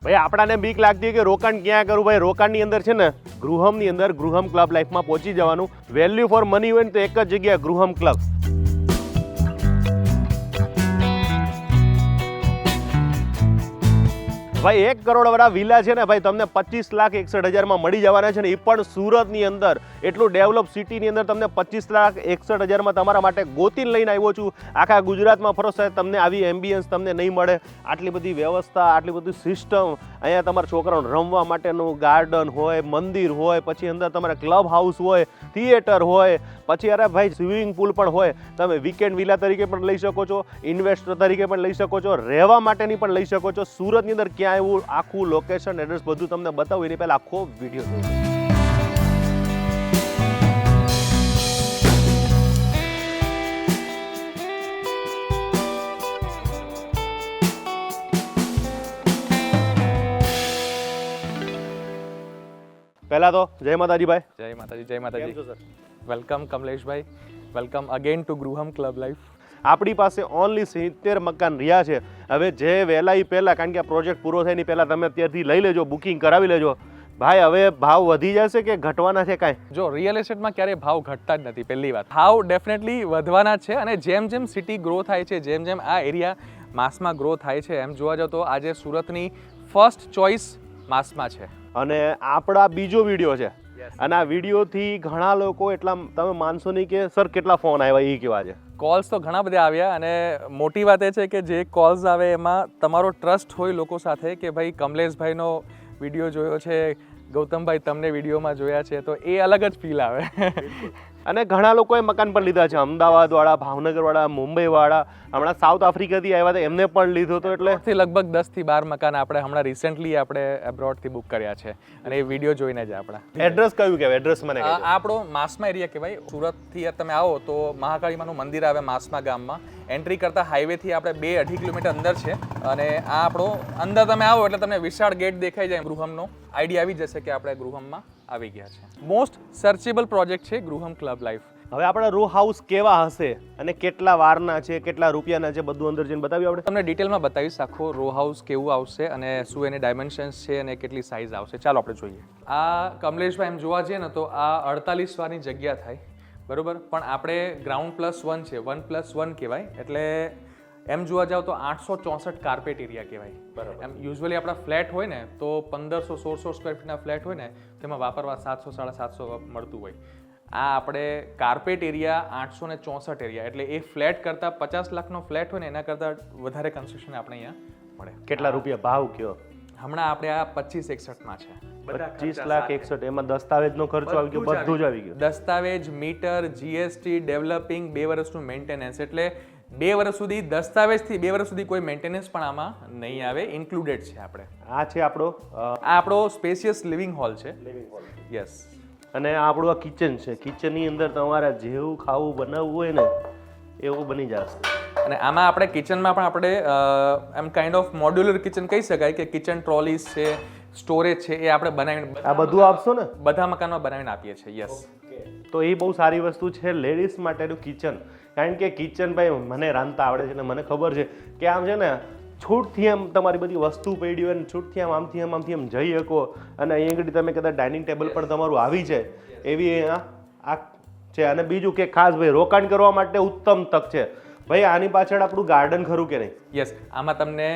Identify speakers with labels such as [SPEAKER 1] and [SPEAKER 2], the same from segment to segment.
[SPEAKER 1] ભાઈ આપણાને બીક લાગતી કે રોકાણ ક્યાં કરું ભાઈ રોકાણની અંદર છે ને ગૃહમની અંદર ગૃહમ ક્લબ લાઈફમાં પહોંચી જવાનું વેલ્યુ ફોર મની હોય ને તો એક જ જગ્યા ગૃહમ ક્લબ ભાઈ 1 કરોડ વાળા વિલા છે ને ભાઈ તમને 25,61,000 મળી જવાના છે ને એ પણ સુરતની અંદર એટલું ડેવલપ સિટીની અંદર તમને 25,61,000 તમારા માટે ગોતીને લઈને આવ્યો છું આખા ગુજરાતમાં ફરો સાહેબ તમને આવી એમ્બિયન્સ તમને નહીં મળે આટલી બધી વ્યવસ્થા આટલી બધી સિસ્ટમ અહીંયા તમારા છોકરાઓને રમવા માટેનું ગાર્ડન હોય મંદિર હોય પછી અંદર તમારે ક્લબ હાઉસ હોય થિયેટર હોય પછી અરે ભાઈ સ્વિમિંગ પુલ પણ હોય તમે વીકેન્ડ વિલા તરીકે પણ લઈ શકો છો ઇન્વેસ્ટર તરીકે પણ લઈ શકો છો રહેવા માટેની પણ લઈ શકો છો સુરતની અંદર ક્યાં એવું આખું લોકેશન એડ્રેસ બધું તમને બતાવું એની પહેલા આખો વિડીયો જોજો પહેલા તો જય માતાજી ભાઈ
[SPEAKER 2] જય માતાજી વેલકમ કમલેશભાઈ welcome again to Gruham club life
[SPEAKER 1] આપણી પાસે ઓનલી 70 મકાન રહ્યા છે હવે જે વહેલા પહેલાં કારણ કે આ પ્રોજેક્ટ પૂરો થાય ની પહેલાં તમે ત્યાંથી લઈ લેજો બુકિંગ કરાવી લેજો ભાઈ હવે ભાવ વધી જશે કે ઘટવાના છે કાંઈ
[SPEAKER 2] જો રિયલ એસ્ટેટમાં ક્યારેય ભાવ ઘટતા જ નથી પહેલી વાત ભાવ ડેફિનેટલી વધવાના જ છે અને જેમ જેમ સિટી ગ્રો થાય છે જેમ જેમ આ એરિયા માસમાં ગ્રો થાય છે એમ જોવા જાવ તો આજે સુરતની ફર્સ્ટ ચોઇસ માસમાં છે
[SPEAKER 1] અને આપણા બીજો વિડીયો છે અને આ વિડીયોથી ઘણા લોકો એટલા તમે માનશો નહીં કે સર કેટલા ફોન આવ્યા એ કેવા છે
[SPEAKER 2] કોલ્સ તો ઘણા બધા આવ્યા અને મોટી વાત એ છે કે જે કોલ્સ આવે એમાં તમારો ટ્રસ્ટ હોય લોકો સાથે કે ભાઈ કમલેશભાઈનો વિડીયો જોયો છે ગૌતમભાઈ તમને વિડીયોમાં જોયા છે તો એ અલગ જ ફીલ આવે
[SPEAKER 1] અને ઘણા લોકોએ મકાન પણ લીધા છે અમદાવાદવાળા ભાવનગરવાળા મુંબઈવાળા હમણાં સાઉથ આફ્રિકાથી આવ્યા હતા એમને પણ લીધો હતો એટલે
[SPEAKER 2] લગભગ 10 થી 12 મકાન આપણે હમણાં રિસેન્ટલી આપણે એબ્રોડથી બુક કર્યા છે અને એ વિડીયો જોઈને જ આપણા
[SPEAKER 1] એડ્રેસ કયું કહેવાય એડ્રેસ મને
[SPEAKER 2] આ આપણો માસમા એરિયા કહેવાય સુરતથી તમે આવો તો મહાકાળીમાનું મંદિર આવે માસમા ગામમાં એન્ટ્રી કરતા હાઈવેથી આપણે 2-2.5 કિલોમીટર અંદર છે અને આ આપણો અંદર તમે આવો એટલે તમને વિશાળ ગેટ દેખાઈ જાય ગૃહમનો આઈડિયા આવી જશે કે આપણે ગૃહમમાં આવી ગયા છે મોસ્ટ સર્ચેબલ પ્રોજેક્ટ છે ગૃહમ ક્લબ લાઈફ
[SPEAKER 1] હવે આપણા રો હાઉસ કેવા હશે અને કેટલા વારના છે કેટલા રૂપિયાના છે બધું અંદર જઈને બતાવ્યું આપણે
[SPEAKER 2] તમને ડિટેલમાં બતાવીશ આખો રો હાઉસ કેવું આવશે અને શું એની ડાયમેન્શન્સ છે અને કેટલી સાઇઝ આવશે ચાલો આપણે જોઈએ આ કમલેશભાઈ એમ જોવા જઈએ ને તો આ 48 વારની જગ્યા થાય બરોબર પણ આપણે ગ્રાઉન્ડ +1 છે 1+1 કહેવાય એટલે એમ જોવા જાવ તો 864 કાર્પેટ એરિયા કહેવાય બરાબર એમ યુઝ્યુઅલી આપણા ફ્લેટ હોય ને તો 1500-1600 સ્ક્વેર ફીટના ફ્લેટ હોય ને તેમાં વાપરવા 700-750 મળતું હોય આ આપણે કાર્પેટ એરિયા 864 એરિયા એટલે એ ફ્લેટ કરતાં 50 લાખનો ફ્લેટ હોય ને એના કરતાં વધારે કન્સ્ટ્રક્શન આપણે અહીંયા મળે
[SPEAKER 1] કેટલા રૂપિયા ભાવ કયો
[SPEAKER 2] હમણાં આપણે આ 2561માં છે
[SPEAKER 1] 25,61,000 એમાં દસ્તાવેજનો ખર્ચો આવી ગયો બધું જ આવી ગયું
[SPEAKER 2] દસ્તાવેજ મીટર જીએસટી ડેવલપિંગ 2 વર્ષનું મેન્ટેનન્સ એટલે 2 વર્ષ સુધી દસ્તાવેજથી 2 વર્ષ સુધી કોઈ મેન્ટેનન્સ પણ આમાં નહીં આવે ઇન્ક્લુડેડ છે આપણે
[SPEAKER 1] આ છે
[SPEAKER 2] આપણો સ્પેશિયસ લિવિંગ હોલ છે યસ
[SPEAKER 1] અને આ આપણું આ કિચન છે કિચનની અંદર તમારે જેવું ખાવું બનાવવું હોય ને એવું બની જશે
[SPEAKER 2] અને આમાં આપણે કિચનમાં પણ આપણે એમ કાઇન્ડ ઓફ મોડ્યુલર કિચન કહી શકાય કે કિચન ટ્રોલીઝ છે સ્ટોરેજ છે એ આપણે બનાવીને
[SPEAKER 1] આ બધું આપશો ને
[SPEAKER 2] બધા મકાનમાં બનાવીને આપીએ છીએ યસ
[SPEAKER 1] તો એ બહુ સારી વસ્તુ છે લેડીઝ માટેનું કિચન કારણ કે કિચન ભાઈ મને રાંધતા આવડે છે ને મને ખબર છે કે આમ છે ને છૂટથી આમ તમારી બધી વસ્તુ પડી હોય ને છૂટથી આમથી આમ જઈ શકો અને અહીં આગળ તમે કદાચ ડાઇનિંગ ટેબલ પણ તમારું આવી જાય એવી આ છે અને બીજું કે ખાસ ભાઈ રોકાણ કરવા માટે ઉત્તમ તક છે ભાઈ આની પાછળ આપણું ગાર્ડન ખરું કે નહીં
[SPEAKER 2] યસ આમાં તમને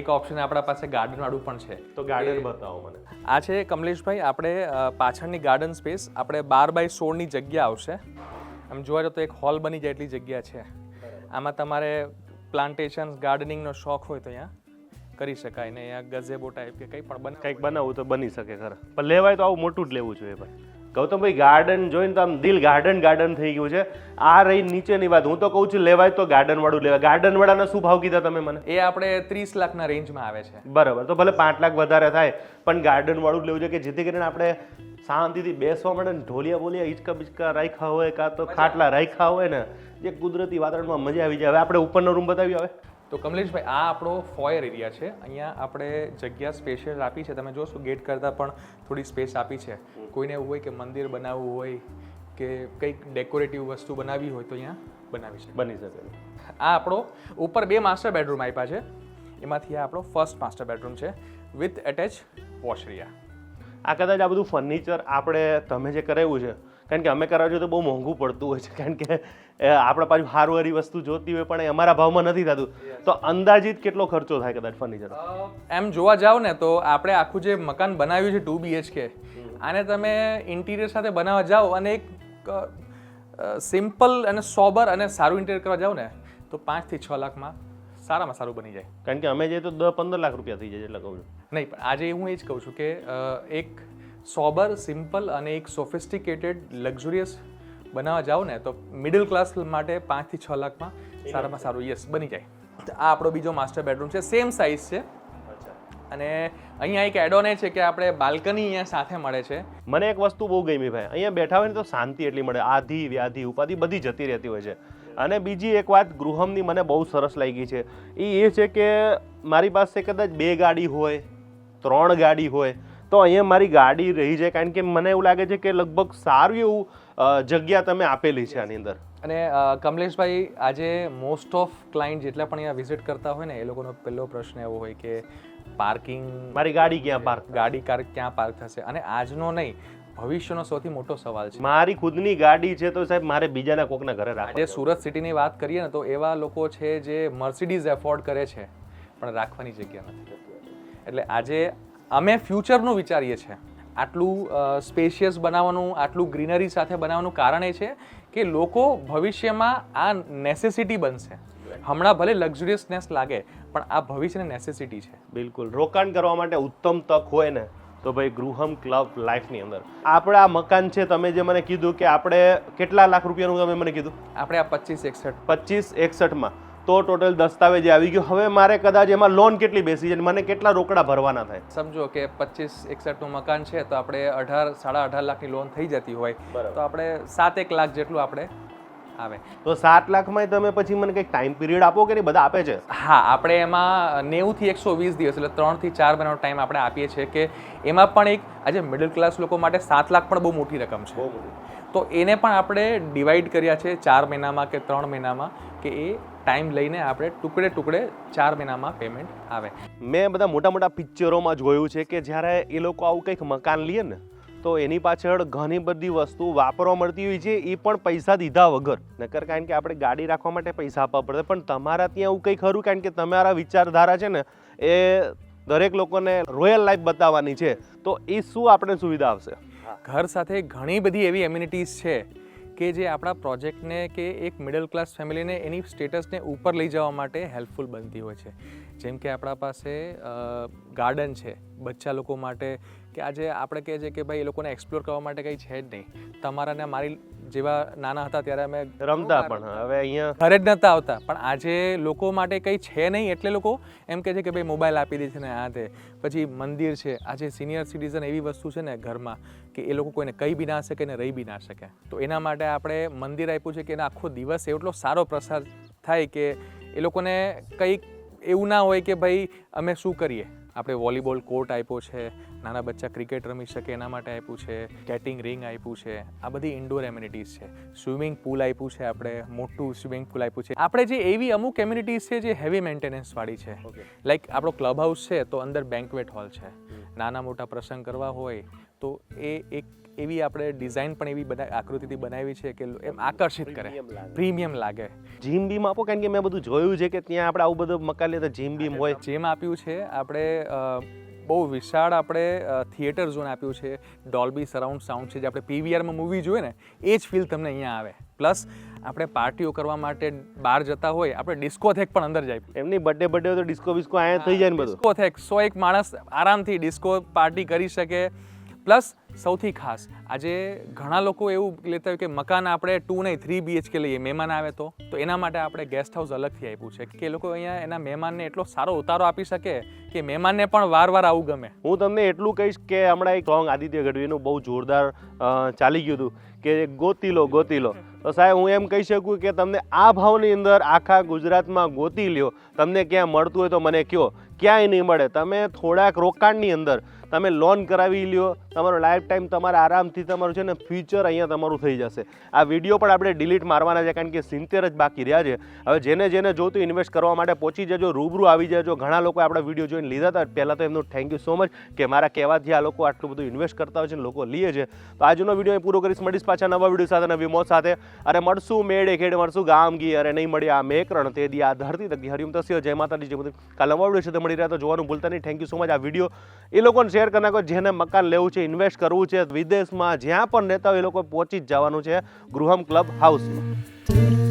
[SPEAKER 2] એક ઓપ્શન આપણા પાસે ગાર્ડન વાળું પણ છે
[SPEAKER 1] તો ગાર્ડન બતાવો મને
[SPEAKER 2] આ છે કમલેશભાઈ આપણે પાછળની ગાર્ડન સ્પેસ આપણે 12x16ની જગ્યા આવશે આમ જોવા જાવ તો એક હોલ બની જાય એટલી જગ્યા છે આમાં તમારે પ્લાન્ટેશન્સ ગાર્ડનિંગનો શોખ હોય તો અહીંયા કરી શકાય ને અહીંયા ગઝેબો ટાઈપ કે કંઈક બનાવવું
[SPEAKER 1] તો બની શકે ખરા પણ લેવાય તો આવું મોટું જ લેવું જોઈએ ભાઈ ગૌતમભાઈ ગાર્ડન જોઈને તો આમ દિલ ગાર્ડન થઈ ગયું છે આ રહી નીચેની વાત હું તો કહું છું લેવાય તો ગાર્ડન વાળું લેવાય ગાર્ડન વાળાના શું ભાવ કીધા તમે મને
[SPEAKER 2] એ આપણે 30 લાખના રેન્જમાં આવે છે
[SPEAKER 1] બરાબર તો ભલે 5 લાખ વધારે થાય પણ ગાર્ડન વાળું લેવું છે કે જેથી કરીને આપણે શાંતિથી બેસવા માટે ઢોલિયા બોલિયા હિંચકા બિચકા રાખ્યા હોય કાં તો ખાટલા રાખ્યા હોય ને જે કુદરતી વાતાવરણમાં મજા આવી જાય હવે આપણે ઉપરનો રૂમ બતાવી આવે
[SPEAKER 2] તો કમલેશભાઈ આ આપણો ફોયર એરિયા છે અહીંયા આપણે જગ્યા સ્પેશિયલ આપી છે તમે જોશો ગેટ કરતાં પણ થોડી સ્પેસ આપી છે કોઈને એવું હોય કે મંદિર બનાવવું હોય કે કંઈક ડેકોરેટિવ વસ્તુ બનાવવી હોય તો અહીંયા
[SPEAKER 1] બની શકે
[SPEAKER 2] આ આપણો ઉપર 2 માસ્ટર બેડરૂમ આપ્યા છે એમાંથી આ આપણો ફર્સ્ટ માસ્ટર બેડરૂમ છે વિથ એટેચ વોશ એરિયા.
[SPEAKER 1] આ કદાચ આ બધું ફર્નિચર તમે જે કરાવ્યું છે, કારણ કે અમે કરાવ્યું તો બહુ મોંઘું પડતું હોય છે, કારણ કે આપણે પાછું સારી વસ્તુ જોતી હોય પણ એ અમારા ભાવમાં નથી થતું. તો અંદાજિત કેટલો ખર્ચો થાય કદાચ ફર્નિચર?
[SPEAKER 2] એમ જોવા જાવ ને તો આપણે આખું જે મકાન બનાવ્યું છે 2 BHK, આને તમે ઇન્ટિરિયર સાથે બનાવવા જાઓ અને એક સિમ્પલ અને સોબર અને સારું ઇન્ટિરિયર કરવા જાઓ ને તો 5 થી 6 લાખમાં સારામાં સારું બની જાય.
[SPEAKER 1] કારણ કે અમે જે તો 10-15 લાખ રૂપિયા થઈ જાય એટલે કહું છું.
[SPEAKER 2] નહીં, પણ આજે હું એ જ કહું છું કે એક સોબર, સિમ્પલ અને એક સોફિસ્ટિકેટેડ લક્ઝુરિયસ બનાવવા જાઓ ને તો મિડલ ક્લાસ માટે 5 થી 6 લાખમાં સારામાં સારું યસ બની જાય. આ આપણો બીજો માસ્ટર બેડરૂમ છે, સેમ સાઇઝ છે. અને અહીંયા એક એડ ઓન એ છે કે આપણે બાલ્કની અહીંયા સાથે મળે છે.
[SPEAKER 1] મને એક વસ્તુ બહુ ગમી ભાઈ, અહીંયા બેઠા હોય ને તો શાંતિ એટલી મળે, આધી વ્યાધિ ઉપાધિ બધી જતી રહેતી હોય છે. અને બીજી એક વાત ગૃહમની મને બહુ સરસ લાગી છે, એ છે કે મારી પાસે કદાચ 2 ગાડી હોય, 3 ગાડી હોય તો અહીંયા મારી ગાડી રહી જાય, કારણ કે મને એવું લાગે છે કે લગભગ સારું એવું જગ્યા તમે આપેલી છે આની અંદર.
[SPEAKER 2] અને કમલેશભાઈ, આજે મોસ્ટ ઓફ ક્લાયન્ટ જેટલા પણ અહીંયા વિઝિટ કરતા હોય ને એ લોકોનો પહેલો પ્રશ્ન એવો હોય કે પાર્કિંગ,
[SPEAKER 1] મારી ગાડી ક્યાં પાર્ક,
[SPEAKER 2] ક્યાં પાર્ક થશે. અને આજનો નહીં, ભવિષ્યનો સૌથી મોટો સવાલ છે.
[SPEAKER 1] મારી ખુદની ગાડી છે તો સાહેબ મારે બીજાના કોકના ઘરે રાખવા.
[SPEAKER 2] આજે સુરત સિટીની વાત કરીએ ને તો એવા લોકો છે જે મર્સિડીઝ એફોર્ડ કરે છે પણ રાખવાની જગ્યા નથી. એટલે આજે અમે ફ્યુચરનું વિચારીએ છીએ. આટલું સ્પેશિયસ બનાવવાનું, આટલું ગ્રીનરી સાથે બનાવવાનું કારણ એ છે કે લોકો ભવિષ્યમાં આ નેસેસિટી બનશે. હમણાં ભલે લક્ઝુરિયસનેસ લાગે પણ આ ભવિષ્યની નેસેસિટી છે.
[SPEAKER 1] બિલકુલ, રોકાણ કરવા માટે ઉત્તમ તક હોય ને તો ભાઈ ગૃહમ ક્લબ લાઈફની અંદર આપણે આ મકાન છે. તમે જે મને કીધું કે આપણે કેટલા લાખ રૂપિયાનું તમે મને કીધું,
[SPEAKER 2] આપણે આ
[SPEAKER 1] 25-61માં તો ટોટલ દસ્તાવેજ આવી ગયો. હવે મારે કદાચ એમાં લોન કેટલી બેસી છે, મને કેટલા રોકડા ભરવાના થાય?
[SPEAKER 2] સમજો કે 25-61નું મકાન છે તો આપણે 18-18.5 લાખની લોન થઈ જતી હોય તો આપણે 7-1 લાખ જેટલું આપણે આવે.
[SPEAKER 1] તો 7 લાખમાં તમે પછી મને કંઈક ટાઈમ પીરિયડ આપો કે નહીં? બધા આપે છે.
[SPEAKER 2] હા, આપણે એમાં 90 થી 120 દિવસ એટલે 3 થી 4 મહિનાનો ટાઈમ આપણે આપીએ છીએ કે એમાં પણ એક આજે મિડલ ક્લાસ લોકો માટે 7 લાખ પણ બહુ મોટી રકમ છે. તો એને પણ આપણે ડિવાઈડ કર્યા છે 4 મહિનામાં કે 3 મહિનામાં, કે એ ટાઈમ લઈને આપણે ટુકડે 4 મહિનામાં પેમેન્ટ આવે.
[SPEAKER 1] મેં બધા મોટા મોટા પિક્ચરોમાં જોયું છે કે જ્યારે એ લોકો આવું કંઈક મકાન લે ને તો એની પાછળ ઘણી બધી વસ્તુ વાપરવા મળતી હોય છે, એ પણ પૈસા દીધા વગર. નકર કારણ કે આપણે ગાડી રાખવા માટે પૈસા આપવા પડે, પણ તમારા ત્યાં એવું કંઈ ખરું? કારણ કે તમારા વિચારધારા છે ને એ દરેક લોકોને રોયલ લાઈફ બતાવવાની છે, તો એ શું આપણે સુવિધા આવશે?
[SPEAKER 2] ઘર સાથે ઘણી બધી એવી એમ્યુનિટીઝ છે કે જે આપણા પ્રોજેક્ટને કે એક મિડલ ક્લાસ ફેમિલીને એની સ્ટેટસને ઉપર લઈ જવા માટે હેલ્પફુલ બનતી હોય છે. જેમ કે આપણા પાસે ગાર્ડન છે બચ્ચા લોકો માટે, કે આજે આપણે કહે છે કે ભાઈ એ લોકોને એક્સપ્લોર કરવા માટે કંઈ છે જ નહીં. તમારા ને મારી જેવા નાના હતા ત્યારે અમે
[SPEAKER 1] રમતા, પણ હવે અહીંયા
[SPEAKER 2] ઘરે જ નહોતા આવતા. પણ આજે લોકો માટે કંઈ છે નહીં એટલે લોકો એમ કહે છે કે ભાઈ મોબાઈલ આપી દે છે ને આ તે. પછી મંદિર છે, આજે સિનિયર સિટીઝન એવી વસ્તુ છે ને ઘરમાં કે એ લોકો કોઈને કહી બી ના શકે ને રહી બી ના શકે. તો એના માટે આપણે મંદિર આપ્યું છે કે એના આખો દિવસ એટલો સારો પ્રસાર થાય કે એ લોકોને કંઈક એવું ના હોય કે ભાઈ અમે શું કરીએ. આપણે વોલીબોલ કોર્ટ આપ્યો છે, નાના બચ્ચા ક્રિકેટ રમી શકે એના માટે આપ્યું છે, સ્કેટિંગ રિંગ આપ્યું છે. આ બધી ઇન્ડોર એમ્યુનિટીઝ છે. સ્વિમિંગ પુલ આપ્યું છે, આપણે મોટું સ્વિમિંગ પુલ આપ્યું છે. આપણે જે એવી અમુક એમ્યુનિટીઝ છે જે હેવી મેન્ટેનન્સવાળી છે. લાઈક આપણો ક્લબ હાઉસ છે તો અંદર બેન્ક્વેટ હોલ છે. નાના મોટા પ્રસંગ કરવા હોય તો એ એક એવી આપણે ડિઝાઇન પણ એવી આકૃતિથી બનાવી છે કે એમ આકર્ષિત કરે, પ્રીમિયમ લાગે.
[SPEAKER 1] જીમ બીમ આપો, કારણ કે મેં બધું જોયું છે કે ત્યાં આપણે આવું બધું મકાન લે તો જીમ બીમ હોય.
[SPEAKER 2] જેમ આપ્યું છે આપણે બહુ વિશાળ આપણે થિયેટર ઝોન આપ્યું છે. ડોલ્બી સરાઉન્ડ સાઉન્ડ છે, જે આપણે પીવીઆરમાં મૂવી જોઈએ ને એ જ ફીલ તમને અહીંયા આવે. પ્લસ આપણે પાર્ટીઓ કરવા માટે બહાર જતા હોય, આપણે ડિસ્કોથેક પણ અંદર જાય.
[SPEAKER 1] એમની બર્થડે તો ડિસ્કો બિસ્કો અહીંયા થઈ જાય ને બધું.
[SPEAKER 2] ડિસ્કોથેક 101 માણસ આરામથી ડિસ્કો પાર્ટી કરી શકે. પ્લસ સૌથી ખાસ આજે ઘણા લોકો એવું લેતા હોય કે મકાન આપણે 2 નહીં 3 BHK લઈએ, મહેમાન આવે તો એના માટે આપણે ગેસ્ટ હાઉસ અલગથી આપ્યું છે કે એ લોકો અહીંયા એના મહેમાનને એટલો સારો ઉતારો આપી શકે કે મહેમાનને પણ વાર આવું ગમે.
[SPEAKER 1] હું તમને એટલું કહીશ કે હમણાં એક સોંગ આદિત્ય ગઢવીનું બહુ જોરદાર ચાલી ગયું હતું કે ગોતી લો. તો સાહેબ હું એમ કહી શકું કે તમને આ ભાવની અંદર આખા ગુજરાતમાં ગોતી લ્યો. તમને ક્યાં મળતું હોય તો મને કહો, ક્યાંય નહીં મળે. તમે થોડાક રોકાણની અંદર તમે લોન કરાવી લ્યો, તમારો લાઈફ ટાઈમ તમારે આરામથી તમારું છે ને ફ્યુચર અહીંયા તમારું થઈ જશે. આ વિડીયો પણ આપણે ડિલીટ મારવાના છે કારણ કે 70 જ બાકી રહ્યા છે. હવે જેને જોતું ઇન્વેસ્ટ કરવા માટે પહોંચી જજો, રૂબરૂ આવી જજો. ઘણા લોકો આપણા વિડીયો જોઈને લીધા હતા. પહેલાં તો એમનું થેન્ક યુ સો મચ કે મારા કહેવાથી આ લોકો આટલું બધું ઇન્વેસ્ટ કરતા હોય છે ને લોકો લે છે. તો આજનો વિડીયો પૂરો કરીશ. મળીશ પાછા નવા વિડીયો સાથે, નવી મોજ સાથે. અરે મળશું મેળે ખેડ, મળશું ગામ ગી, અરે નહીં મળ્યા આ મેકરણ તે દી આ ધરતી તક. હરિયમ તસ્ય, જય માતાજી, જય બધું. કાલ નવા વિડીયો સાથે મળી રહ્યા તો જોવાનું ભૂલતા નહીં. Thank you so much. આ વિડીયો એ લોકોને શેર કરી નાખો જેને મકાન લેવું છે, ઇન્વેસ્ટ કરવું છે, વિદેશમાં જ્યાં પણ રહેતા હોય એ લોકો પહોંચી જ જવાનું છે ગૃહમ ક્લબ હાઉસમાં.